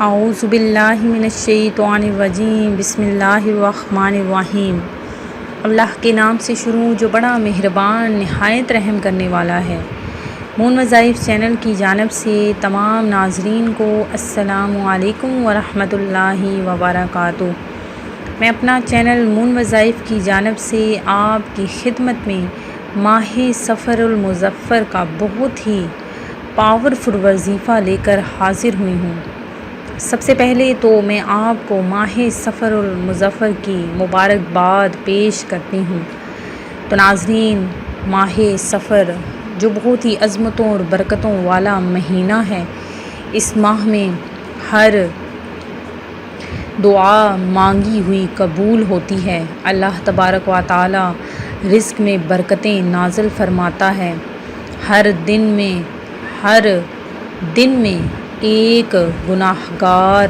اعوذ باللہ من الشیطان الرجیم بسم اللہ الرحمن الرحیم۔ اللہ کے نام سے شروع جو بڑا مہربان نہایت رحم کرنے والا ہے۔ مون وظائف چینل کی جانب سے تمام ناظرین کو السلام علیکم ورحمۃ اللہ وبرکاتہ۔ میں اپنا چینل مون وظائف کی جانب سے آپ کی خدمت میں ماہ سفر المظفر کا بہت ہی پاورفل وظیفہ لے کر حاضر ہوئی ہوں۔ سب سے پہلے تو میں آپ کو ماہ سفر المظفر کی مبارکباد پیش کرتی ہوں۔ تو ناظرین، ماہ سفر جو بہت ہی عظمتوں اور برکتوں والا مہینہ ہے، اس ماہ میں ہر دعا مانگی ہوئی قبول ہوتی ہے۔ اللہ تبارک و تعالی رزق میں برکتیں نازل فرماتا ہے۔ ہر دن میں ایک گناہ گار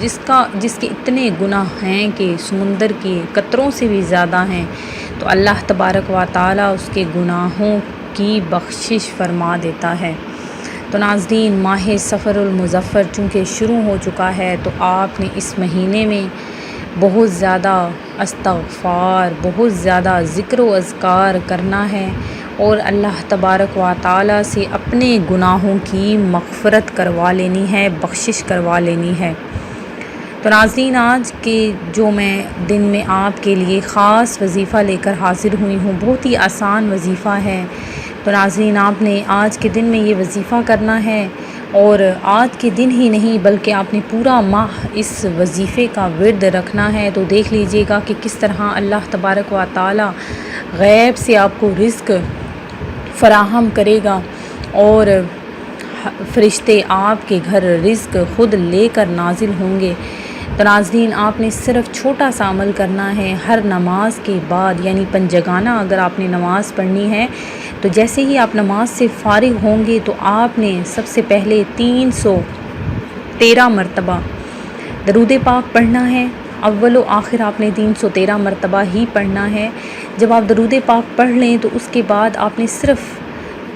جس کے اتنے گناہ ہیں کہ سمندر کے قطروں سے بھی زیادہ ہیں، تو اللہ تبارک و تعالی اس کے گناہوں کی بخشش فرما دیتا ہے۔ تو ناظرین، ماہ سفر المظفر چونکہ شروع ہو چکا ہے، تو آپ نے اس مہینے میں بہت زیادہ استغفار، بہت زیادہ ذکر و اذکار کرنا ہے اور اللہ تبارک و تعالی سے اپنے گناہوں کی مغفرت کروا لینی ہے، بخشش کروا لینی ہے۔ تو ناظرین، آج کے جو میں دن میں آپ کے لیے خاص وظیفہ لے کر حاضر ہوئی ہوں، بہت ہی آسان وظیفہ ہے۔ تو ناظرین، آپ نے آج کے دن میں یہ وظیفہ کرنا ہے، اور آج کے دن ہی نہیں بلکہ آپ نے پورا ماہ اس وظیفے کا ورد رکھنا ہے۔ تو دیکھ لیجئے گا کہ کس طرح اللہ تبارک و تعالی غیب سے آپ کو رزق فراہم کرے گا، اور فرشتے آپ کے گھر رزق خود لے کر نازل ہوں گے۔ تو ناظرین، آپ نے صرف چھوٹا سا عمل کرنا ہے۔ ہر نماز کے بعد، یعنی پنجگانہ اگر آپ نے نماز پڑھنی ہے، تو جیسے ہی آپ نماز سے فارغ ہوں گے تو آپ نے سب سے پہلے 313 مرتبہ درود پاک پڑھنا ہے۔ اول و آخر آپ نے 313 مرتبہ ہی پڑھنا ہے۔ جب آپ درود پاک پڑھ لیں تو اس کے بعد آپ نے صرف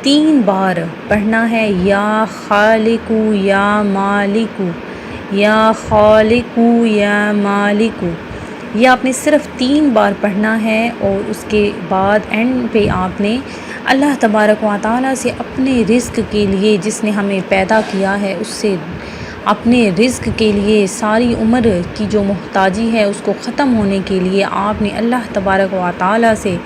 3 بار پڑھنا ہے، یا خالقو یا مالکو، یا خالقو یا مالکو۔ یہ آپ نے صرف 3 بار پڑھنا ہے، اور اس کے بعد اینڈ پہ آپ نے اللہ تبارک و تعالی سے اپنے رزق کے لیے، جس نے ہمیں پیدا کیا ہے، اس سے اپنے رزق کے لیے ساری عمر کی جو محتاجی ہے اس کو ختم ہونے کے لیے آپ نے اللہ تبارک و تعالی سے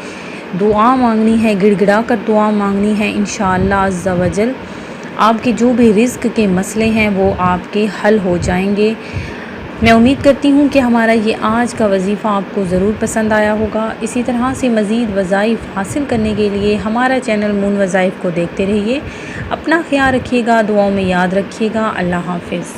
دعا مانگنی ہے، گڑ گڑا کر دعا مانگنی ہے۔ انشاءاللہ عز و جل آپ کے جو بھی رزق کے مسئلے ہیں وہ آپ کے حل ہو جائیں گے۔ میں امید کرتی ہوں کہ ہمارا یہ آج کا وظیفہ آپ کو ضرور پسند آیا ہوگا۔ اسی طرح سے مزید وظائف حاصل کرنے کے لیے ہمارا چینل مون وظائف کو دیکھتے رہیے۔ اپنا خیال رکھیے گا، دعاؤں میں یاد رکھیے گا۔ اللہ حافظ۔